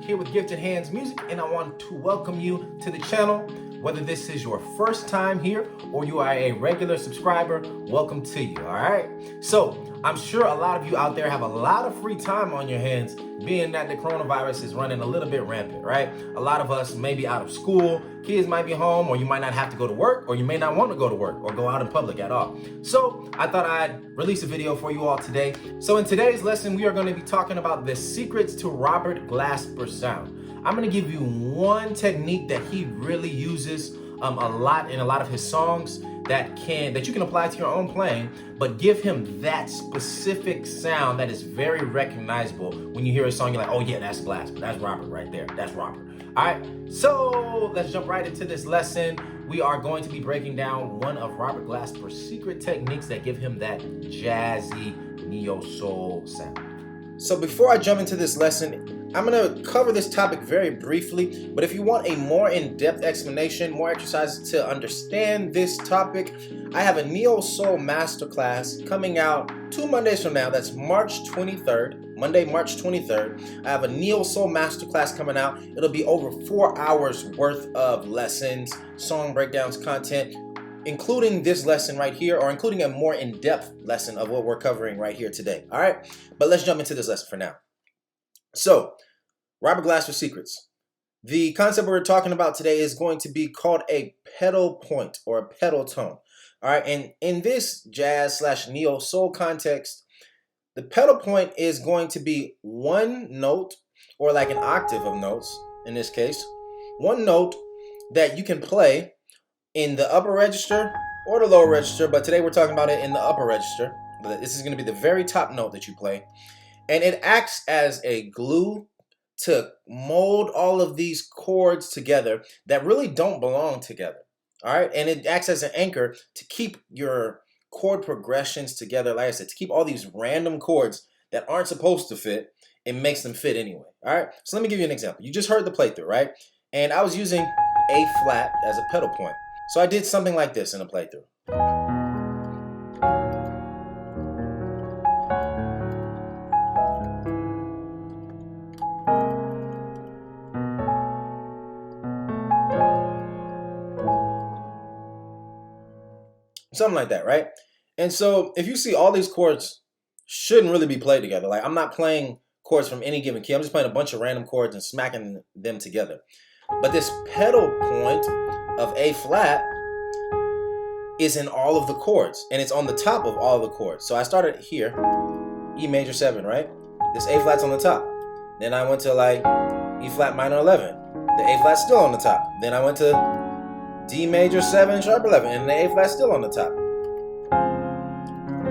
Here with Gifted Hands Music, and I want to welcome you to the channel. Whether this is your first time here or you are a regular subscriber, welcome to you, all right? So I'm sure a lot of you out there have a lot of free time on your hands, being that the coronavirus is running a little bit rampant, right? A lot of us may be out of school, kids might be home, or you might not have to go to work, or you may not want to go to work or go out in public at all. So I thought I'd release a video for you all today. So in today's lesson, we are going to be talking about the secrets to Robert Glasper's sound. I'm going to give you one technique that he really uses a lot in a lot of his songs that you can apply to your own playing, but give him that specific sound that is very recognizable. When you hear a song, you're like, oh yeah, that's Glasper, that's Robert right there, that's Robert. All right, so let's jump right into this lesson. We are going to be breaking down one of Robert Glasper's secret techniques that give him that jazzy neo soul sound. So before I jump into this lesson, I'm going to cover this topic very briefly, but if you want a more in-depth explanation, more exercises to understand this topic, I have a Neo Soul Masterclass coming out 2 Mondays from now. That's March 23rd, Monday, March 23rd. I have a Neo Soul Masterclass coming out. It'll be over 4 hours worth of lessons, song breakdowns, content, including this lesson right here, or including a more in-depth lesson of what we're covering right here today. All right, but let's jump into this lesson for now. So, Robert Glasper secrets. The concept we're talking about today is going to be called a pedal point or a pedal tone. All right, and in this jazz / neo soul context, the pedal point is going to be one note, or like an octave of notes in this case, one note that you can play in the upper register or the lower register, but today we're talking about it in the upper register. This is going to be the very top note that you play. And it acts as a glue to mold all of these chords together that really don't belong together. All right. And it acts as an anchor to keep your chord progressions together. Like I said, to keep all these random chords that aren't supposed to fit, it makes them fit anyway. All right. So let me give you an example. You just heard the playthrough, right? And I was using A flat as a pedal point. So I did something like this in a playthrough. Something like that, right? And so if you see, all these chords shouldn't really be played together. Like, I'm not playing chords from any given key. I'm just playing a bunch of random chords and smacking them together. But this pedal point of A flat is in all of the chords, and it's on the top of all the chords. So I started here, E major 7, right? This A flat's on the top. Then I went to like E flat minor 11. The A flat's still on the top. Then I went to D major 7 sharp 11, and the A flat still on the top.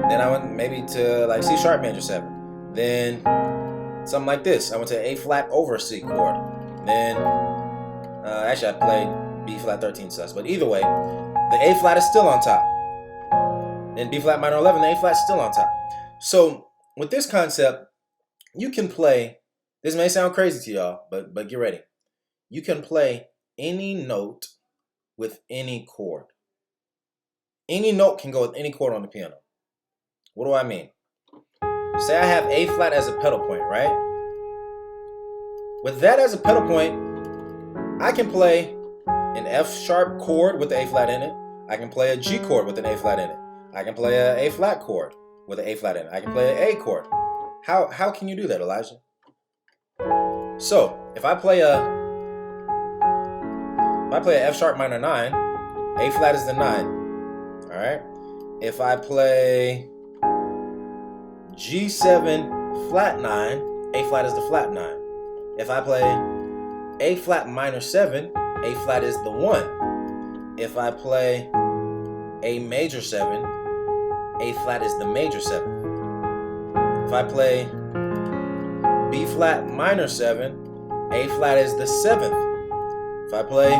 Then I went maybe to like C sharp major 7. Then something like this. I went to A flat over C chord. Then actually I played B flat 13 sus, but either way, the A flat is still on top. Then B flat minor 11, the A flat is still on top. So with this concept, you can play. This may sound crazy to y'all, but get ready. You can play any note with any chord. Any note can go with any chord on the piano. What do I mean? say I have A flat as a pedal point, right? With that as a pedal point, I can play an F sharp chord with the A flat in it. I can play a G chord with an A flat in it. I can play a A flat chord with an A flat in it. I can play an A chord. How can you do that, Elijah? So if I play a F sharp minor 9, A flat is the 9. All right. If I play G7 flat 9, A flat is the flat 9. If I play A flat minor 7, A flat is the 1. If I play A major 7, A flat is the major 7. If I play B flat minor 7, A flat is the 7th. If I play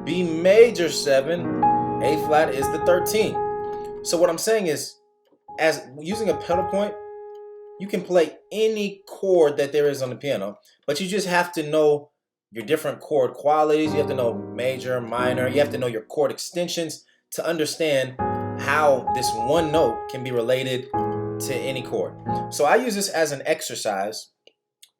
B major 7, A flat is the 13th. So what I'm saying is, as using a pedal point, you can play any chord that there is on the piano, but you just have to know your different chord qualities. You have to know major, minor. You have to know your chord extensions to understand how this one note can be related to any chord. So I use this as an exercise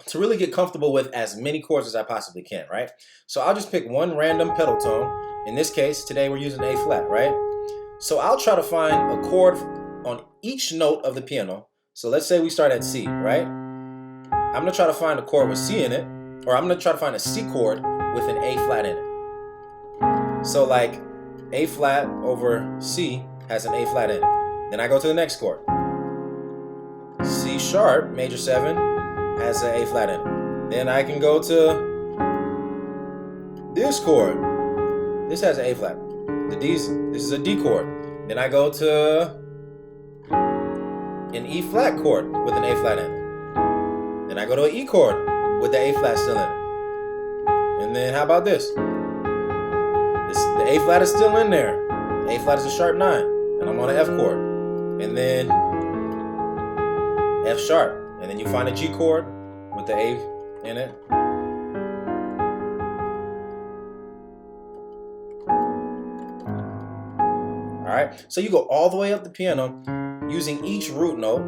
to really get comfortable with as many chords as I possibly can, right? So I'll just pick one random pedal tone. In this case, today we're using A flat, right? So I'll try to find a chord on each note of the piano. So let's say we start at C, right? I'm gonna try to find a chord with C in it, or I'm gonna try to find a C chord with an A flat in it. So like A flat over C has an A flat in it. Then I go to the next chord. C sharp, major 7, has an A flat in it. Then I can go to this chord. This has an A flat. This is a D chord. Then I go to an E flat chord with an A flat in it. Then I go to an E chord with the A flat still in it. And then how about this? The A flat is still in there. The A flat is a sharp 9, and I'm on an F chord. And then F sharp. And then you find a G chord with the A in it. Alright, so you go all the way up the piano using each root note,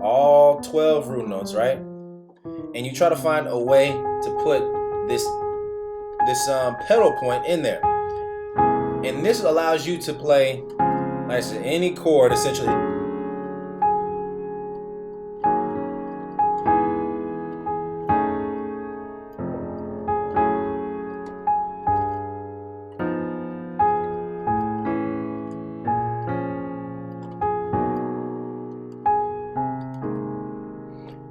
all 12 root notes, right? And you try to find a way to put this pedal point in there. And this allows you to play, like I said, any chord essentially.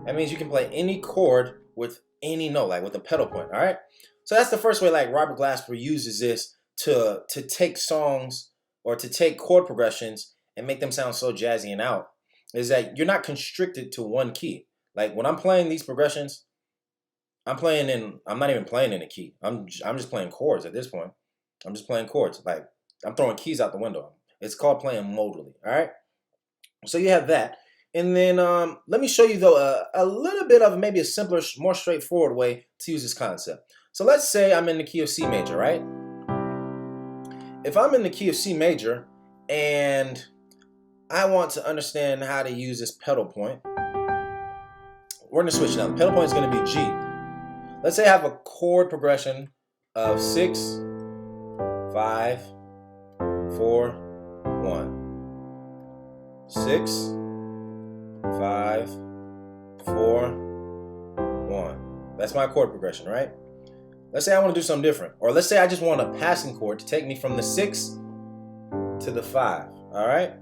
That means you can play any chord with any note, like with a pedal point, all right? So that's the first way like Robert Glasper uses this to take songs or to take chord progressions and make them sound so jazzy and out, is that you're not constricted to one key. Like when I'm playing these progressions, I'm not even playing in a key. I'm just playing chords at this point. I'm just playing chords. Like I'm throwing keys out the window. It's called playing modally, all right? So you have that. And then let me show you, though, a little bit of maybe a simpler, more straightforward way to use this concept. So let's say I'm in the key of C major, right? If I'm in the key of C major and I want to understand how to use this pedal point, we're going to switch now. The pedal point is going to be G. Let's say I have a chord progression of 6, 5, 4, 1. 6, 5, 4, 1. That's my chord progression, right? Let's say I want to do something different. Or let's say I just want a passing chord to take me from the 6 to the 5. All right?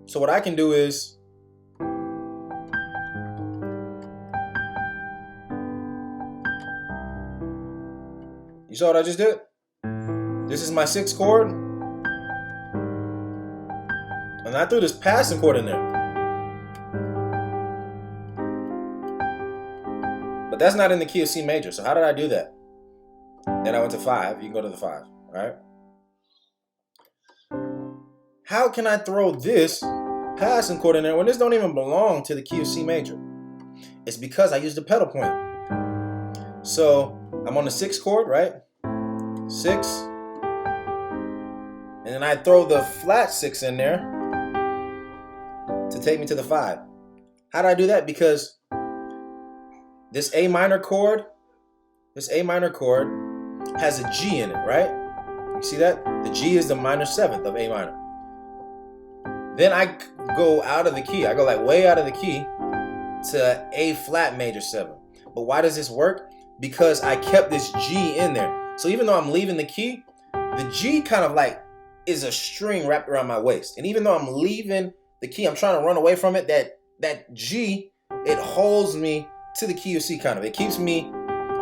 So what I can do is you saw what I just did? This is my 6th chord. And I threw this passing chord in there. But that's not in the key of C major. So how did I do that? Then I went to 5. You can go to the 5. All right? How can I throw this passing chord in there when this don't even belong to the key of C major? It's because I used the pedal point. So I'm on the 6th chord, right? 6. And then I throw the flat 6 in there to take me to the 5. How did I do that? Because this A minor chord has a G in it, right? You see that? The G is the minor seventh of A minor. Then I go out of the key. I go like way out of the key to A flat major 7. But why does this work? Because I kept this G in there. So even though I'm leaving the key, the G kind of like is a string wrapped around my waist. And even though I'm leaving the key, I'm trying to run away from it, that G, it holds me to the key of C kind of. It keeps me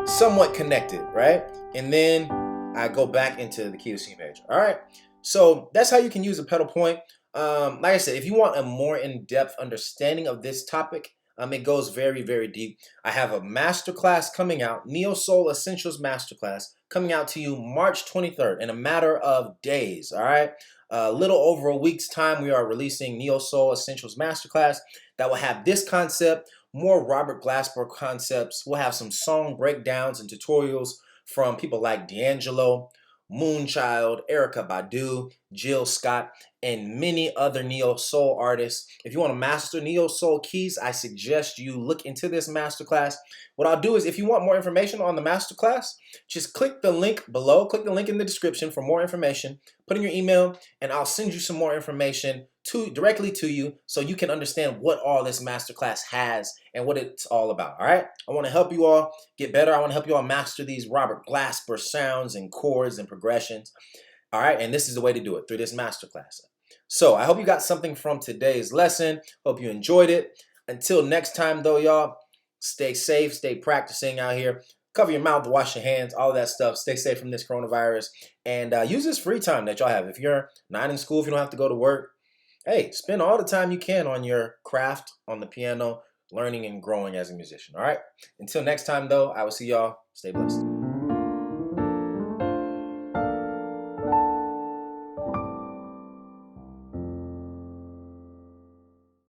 somewhat connected, right? And then I go back into the key of C major. All right. So that's how you can use a pedal point. Like I said, if you want a more in-depth understanding of this topic, it goes very, very deep. I have a masterclass coming out, Neo Soul Essentials Masterclass, coming out to you March 23rd in a matter of days. All right. A little over a week's time, we are releasing Neo Soul Essentials Masterclass that will have this concept, more Robert Glasper concepts. We'll have some song breakdowns and tutorials from people like D'Angelo, Moonchild, Erykah Badu, Jill Scott, and many other Neo Soul artists. If you want to master Neo Soul keys, I suggest you look into this masterclass. What I'll do is, if you want more information on the masterclass, just click the link below, click the link in the description for more information, put in your email, and I'll send you some more information directly to you so you can understand what all this masterclass has and what it's all about. All right, I want to help you all get better. I want to help you all master these Robert Glasper sounds and chords and progressions. All right, and this is the way to do it, through this masterclass. So I hope you got something from today's lesson. Hope you enjoyed it. Until next time though, y'all, stay safe, stay practicing out here. Cover your mouth, wash your hands, all of that stuff. Stay safe from this coronavirus, and use this free time that y'all have. If you're not in school, if you don't have to go to work, hey, spend all the time you can on your craft, on the piano, learning and growing as a musician. All right. Until next time, though, I will see y'all. Stay blessed.